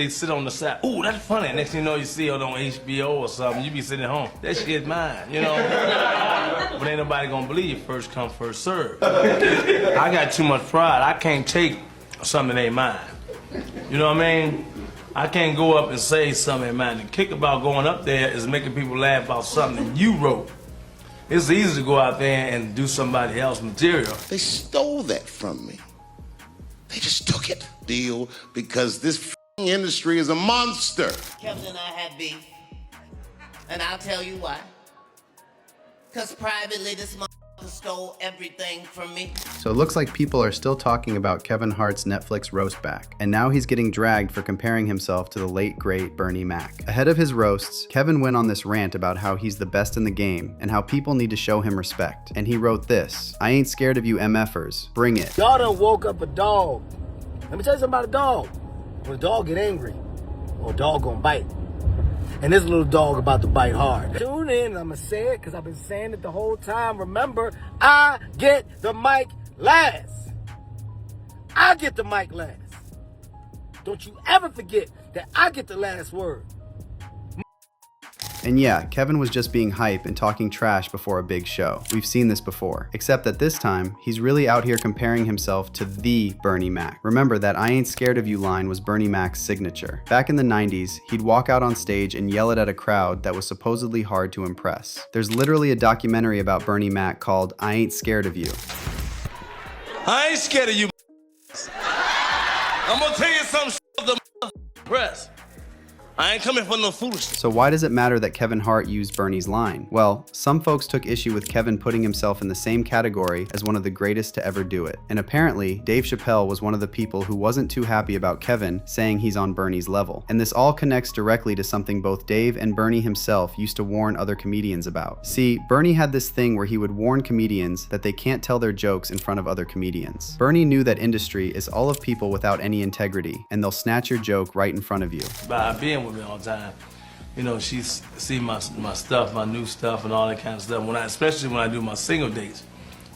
they sit on the side. Ooh, that's funny. Next thing you know, you see it on HBO or something. You be sitting at home. That shit's mine, you know. But ain't nobody gonna believe you. First come, first serve. I got too much pride. I can't take something that ain't mine. You know what I mean? I can't go up and say something ain't mine. The kick about going up there is making people laugh about something you wrote. It's easy to go out there and do somebody else's material. They stole that from me. They just took it. Deal, because this industry is a monster. Kevin and I had beef, and I'll tell you why. Because privately, this motherfucker stole everything from me. So it looks like people are still talking about Kevin Hart's Netflix roast back, and now he's getting dragged for comparing himself to the late great Bernie Mac. Ahead of his roasts, Kevin went on this rant about how he's the best in the game and how people need to show him respect. And he wrote this: "I ain't scared of you MF-ers, bring it." Y'all done woke up a dog. Let me tell you something about a dog. When a dog get angry, or a dog gonna bite. And this little dog about to bite hard. Tune in, and I'm gonna say it because I've been saying it the whole time. Remember, I get the mic last. I get the mic last. Don't you ever forget that I get the last word. And yeah, Kevin was just being hype and talking trash before a big show. We've seen this before. Except that this time, he's really out here comparing himself to the Bernie Mac. Remember that "I ain't scared of you" line was Bernie Mac's signature. Back in the 90s, he'd walk out on stage and yell it at a crowd that was supposedly hard to impress. There's literally a documentary about Bernie Mac called "I Ain't Scared of You." I ain't scared of you. I'm gonna tell you something the press. I ain't coming for no foolishness. So why does it matter that Kevin Hart used Bernie's line? Well, some folks took issue with Kevin putting himself in the same category as one of the greatest to ever do it. And apparently, Dave Chappelle was one of the people who wasn't too happy about Kevin saying he's on Bernie's level. And this all connects directly to something both Dave and Bernie himself used to warn other comedians about. See, Bernie had this thing where he would warn comedians that they can't tell their jokes in front of other comedians. Bernie knew that industry is all of people without any integrity, and they'll snatch your joke right in front of you. By being with me all the time, you know, she see my stuff, my new stuff, and all that kind of stuff. Especially when I do my single dates,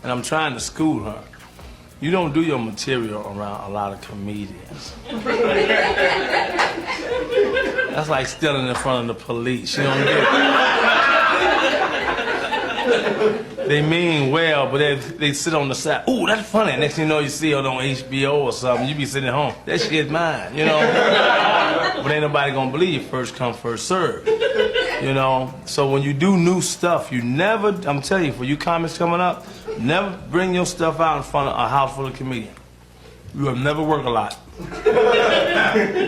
and I'm trying to school her. You don't do your material around a lot of comedians. That's like stealing in front of the police. You don't do it. They mean well, but they sit on the side. Ooh, that's funny. Next thing you know, you see it on HBO or something. You be sitting at home. That shit's mine, you know. But ain't nobody gonna believe you. First come, first serve. You know. So when you do new stuff, you never. I'm telling you, for you comics coming up, never bring your stuff out in front of a house full of comedians. You will never work a lot.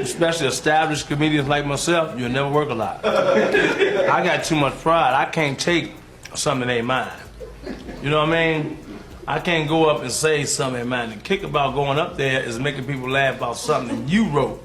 Especially established comedians like myself, you'll never work a lot. I got too much pride. I can't take something that ain't mine. You know what I mean? I can't go up and say something ain't mine. The kick about going up there is making people laugh about something you wrote.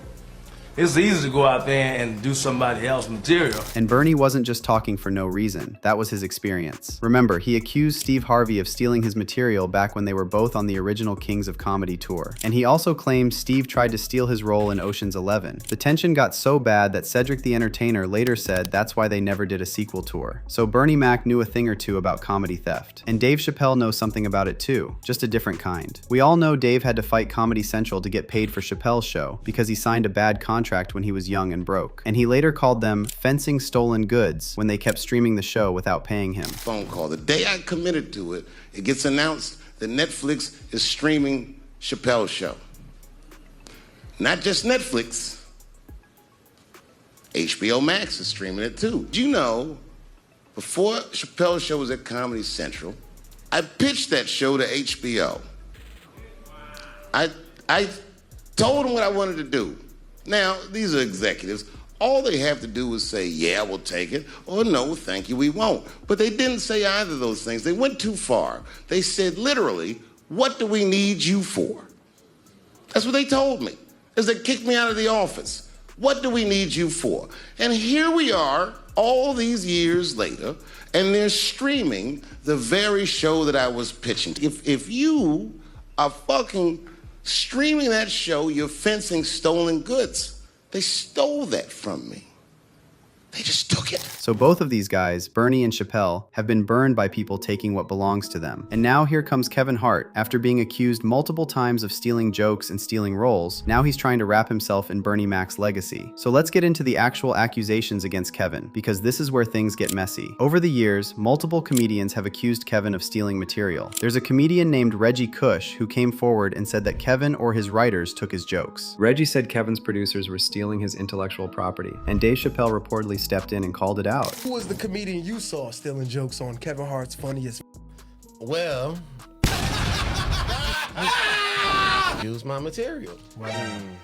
It's easy to go out there and do somebody else's material. And Bernie wasn't just talking for no reason. That was his experience. Remember, he accused Steve Harvey of stealing his material back when they were both on the original Kings of Comedy tour. And he also claimed Steve tried to steal his role in Ocean's 11. The tension got so bad that Cedric the Entertainer later said that's why they never did a sequel tour. So Bernie Mac knew a thing or two about comedy theft. And Dave Chappelle knows something about it too, just a different kind. We all know Dave had to fight Comedy Central to get paid for Chappelle's show because he signed a bad contract when he was young and broke. And he later called them fencing stolen goods when they kept streaming the show without paying him. Phone call. The day I committed to it, it gets announced that Netflix is streaming Chappelle's show. Not just Netflix. HBO Max is streaming it too. You know, before Chappelle's show was at Comedy Central, I pitched that show to HBO. I told them what I wanted to do. Now, these are executives. All they have to do is say, yeah, we'll take it, or no, thank you, we won't. But they didn't say either of those things. They went too far. They said, literally, what do we need you for? That's what they told me, as they kicked me out of the office. What do we need you for? And here we are, all these years later, and they're streaming the very show that I was pitching. If you are fucking streaming that show, you're fencing stolen goods. They stole that from me. They just took it. So both of these guys, Bernie and Chappelle, have been burned by people taking what belongs to them. And now here comes Kevin Hart. After being accused multiple times of stealing jokes and stealing roles, now he's trying to wrap himself in Bernie Mac's legacy. So let's get into the actual accusations against Kevin, because this is where things get messy. Over the years, multiple comedians have accused Kevin of stealing material. There's a comedian named Reggie Cush who came forward and said that Kevin or his writers took his jokes. Reggie said Kevin's producers were stealing his intellectual property, and Dave Chappelle reportedly stepped in and called it out. Who was the comedian you saw stealing jokes on Kevin Hart's Funniest? Well, use my material.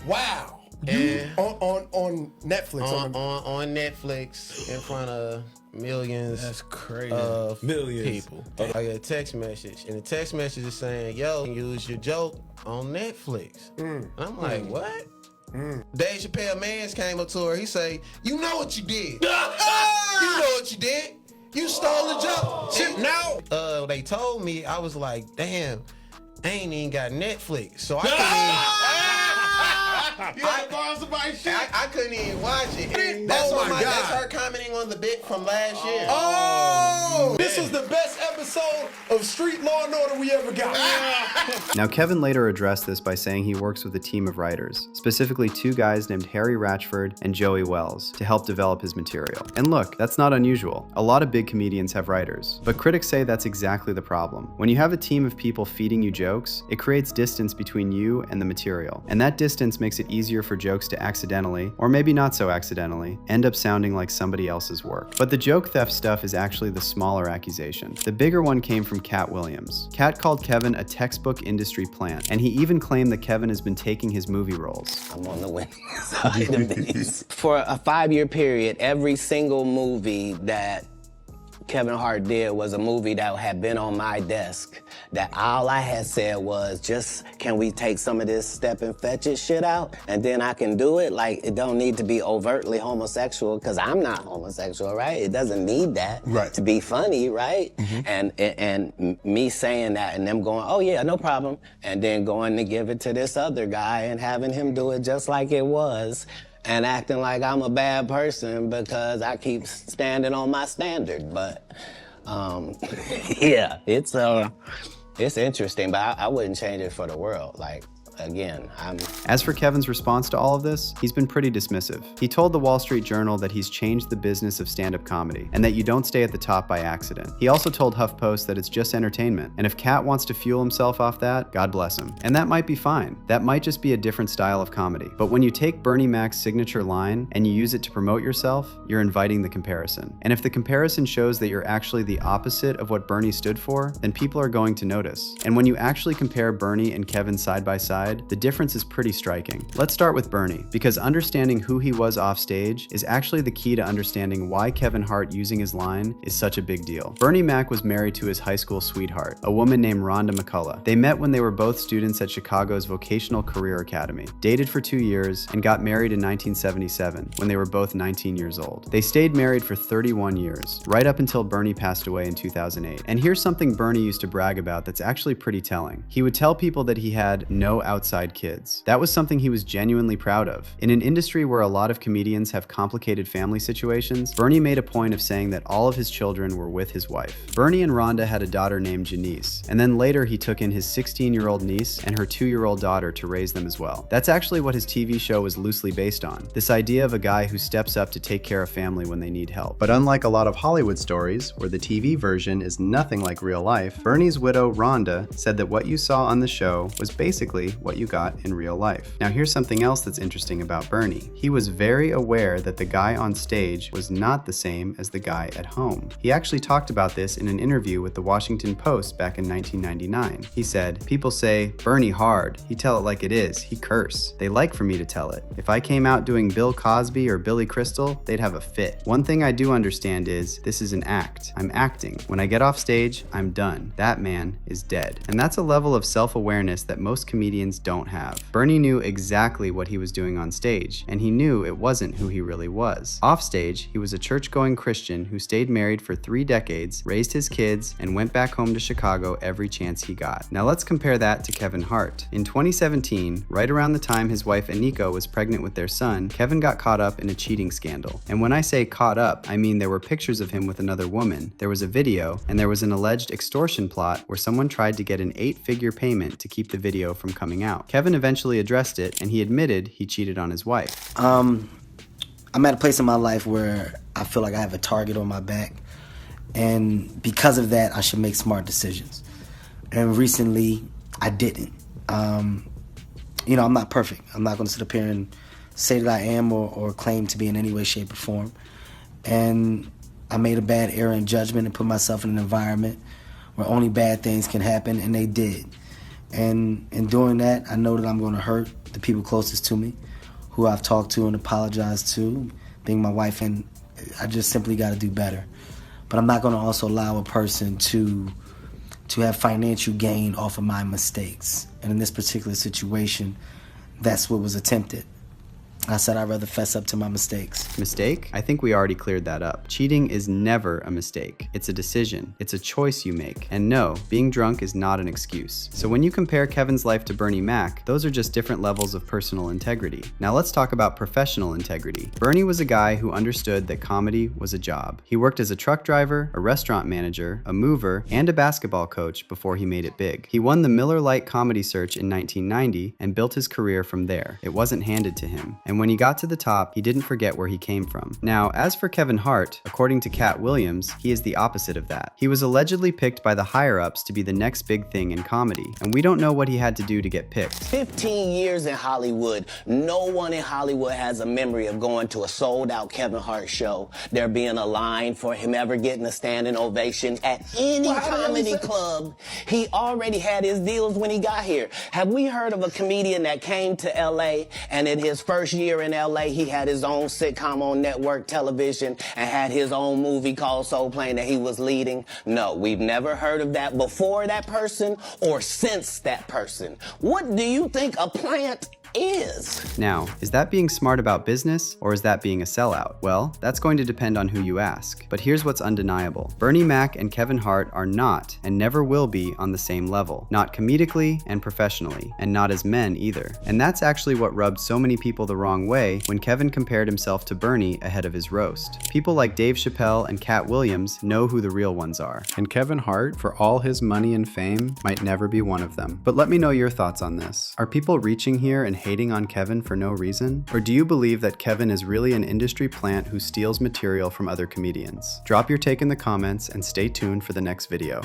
Wow. And On Netflix. on Netflix in front of millions. That's crazy. Of Millions. people. I get a text message, and the text message is saying, "Yo, use your joke on Netflix." And I'm like, "What?" Dave Chappelle Mans came up to her. He say, "You know what you did. You know what you did. You stole the joke." No. They told me. I was like, "Damn, I ain't even got Netflix, so I couldn't even." I couldn't even watch it. That's that's her commenting on the bit from last year. Oh, this was the best episode of Street Law and Order we ever got. Now, Kevin later addressed this by saying he works with a team of writers, specifically two guys named Harry Ratchford and Joey Wells, to help develop his material. And look, that's not unusual. A lot of big comedians have writers, but critics say that's exactly the problem. When you have a team of people feeding you jokes, it creates distance between you and the material. And that distance makes it easier for jokes to accidentally, or maybe not so accidentally, end up sounding like somebody else's work. But the joke theft stuff is actually the smaller accusation. The bigger one came from Cat Williams. Cat called Kevin a textbook industry plant, and he even claimed that Kevin has been taking his movie roles. I'm on the winning side of this. For a 5-year period, every single movie that Kevin Hart did was a movie that had been on my desk, that all I had said was, just, can we take some of this step and fetch it shit out? And then I can do it. Like, it don't need to be overtly homosexual, because I'm not homosexual, right? It doesn't need that to be funny, right? And me saying that and them going, oh yeah, no problem. And then going to give it to this other guy and having him do it just like it was, and acting like I'm a bad person because I keep standing on my standard. But yeah, it's interesting, but I wouldn't change it for the world. Like, again, As for Kevin's response to all of this, he's been pretty dismissive. He told the Wall Street Journal that he's changed the business of stand-up comedy, and that you don't stay at the top by accident. He also told HuffPost that it's just entertainment, and if Cat wants to fuel himself off that, God bless him. And that might be fine. That might just be a different style of comedy. But when you take Bernie Mac's signature line and you use it to promote yourself, you're inviting the comparison. And if the comparison shows that you're actually the opposite of what Bernie stood for, then people are going to notice. And when you actually compare Bernie and Kevin side by side, the difference is pretty striking. Let's start with Bernie, because understanding who he was off stage is actually the key to understanding why Kevin Hart using his line is such a big deal. Bernie Mac was married to his high school sweetheart, a woman named Rhonda McCullough. They met when they were both students at Chicago's Vocational Career Academy, dated for 2 years, and got married in 1977 when they were both 19 years old. They stayed married for 31 years, right up until Bernie passed away in 2008. And here's something Bernie used to brag about that's actually pretty telling. He would tell people that he had no outside kids. That was something he was genuinely proud of. In an industry where a lot of comedians have complicated family situations, Bernie made a point of saying that all of his children were with his wife. Bernie and Rhonda had a daughter named Janice, and then later he took in his 16-year-old niece and her 2-year-old daughter to raise them as well. That's actually what his TV show was loosely based on, this idea of a guy who steps up to take care of family when they need help. But unlike a lot of Hollywood stories, where the TV version is nothing like real life, Bernie's widow, Rhonda, said that what you saw on the show was basically what you got in real life. Now here's something else that's interesting about Bernie. He was very aware that the guy on stage was not the same as the guy at home. He actually talked about this in an interview with the Washington Post back in 1999. He said, "People say, Bernie hard, he tell it like it is, he curse. They like for me to tell it. If I came out doing Bill Cosby or Billy Crystal, they'd have a fit. One thing I do understand is, this is an act. I'm acting. When I get off stage, I'm done. That man is dead." And that's a level of self-awareness that most comedians comedians don't have. Bernie knew exactly what he was doing on stage, and he knew it wasn't who he really was. Offstage, he was a church-going Christian who stayed married for 3 decades, raised his kids, and went back home to Chicago every chance he got. Now let's compare that to Kevin Hart. In 2017, right around the time his wife Anika was pregnant with their son, Kevin got caught up in a cheating scandal. And when I say caught up, I mean there were pictures of him with another woman, there was a video, and there was an alleged extortion plot where someone tried to get an 8-figure payment to keep the video from coming out. Kevin eventually addressed it, and he admitted he cheated on his wife. I'm at a place in my life where I feel like I have a target on my back, and because of that, I should make smart decisions. And recently, I didn't. You know, I'm not perfect. I'm not going to sit up here and say that I am or claim to be in any way, shape, or form. And I made a bad error in judgment and put myself in an environment where only bad things can happen, and they did. And in doing that, I know that I'm going to hurt the people closest to me, who I've talked to and apologized to, being my wife, and I just simply got to do better. But I'm not going to also allow a person to have financial gain off of my mistakes. And in this particular situation, that's what was attempted. I said I'd rather fess up to my mistakes. Mistake? I think we already cleared that up. Cheating is never a mistake. It's a decision. It's a choice you make. And no, being drunk is not an excuse. So when you compare Kevin's life to Bernie Mac, those are just different levels of personal integrity. Now let's talk about professional integrity. Bernie was a guy who understood that comedy was a job. He worked as a truck driver, a restaurant manager, a mover, and a basketball coach before he made it big. He won the Miller Lite Comedy Search in 1990 and built his career from there. It wasn't handed to him. And when he got to the top, he didn't forget where he came from. Now, as for Kevin Hart, according to Cat Williams, he is the opposite of that. He was allegedly picked by the higher-ups to be the next big thing in comedy, and we don't know what he had to do to get picked. 15 years in Hollywood, no one in Hollywood has a memory of going to a sold-out Kevin Hart show, there being a line for him ever getting a standing ovation at any comedy club. He already had his deals when he got here. Have we heard of a comedian that came to LA and in his first year in LA, he had his own sitcom on network television and had his own movie called Soul Plane that he was leading? No, we've never heard of that before that person or since that person. What do you think a plant is? Now, is that being smart about business, or is that being a sellout? Well, that's going to depend on who you ask. But here's what's undeniable. Bernie Mac and Kevin Hart are not, and never will be, on the same level. Not comedically and professionally, and not as men either. And that's actually what rubbed so many people the wrong way when Kevin compared himself to Bernie ahead of his roast. People like Dave Chappelle and Cat Williams know who the real ones are. And Kevin Hart, for all his money and fame, might never be one of them. But let me know your thoughts on this. Are people reaching here and hating on Kevin for no reason? Or do you believe that Kevin is really an industry plant who steals material from other comedians? Drop your take in the comments and stay tuned for the next video.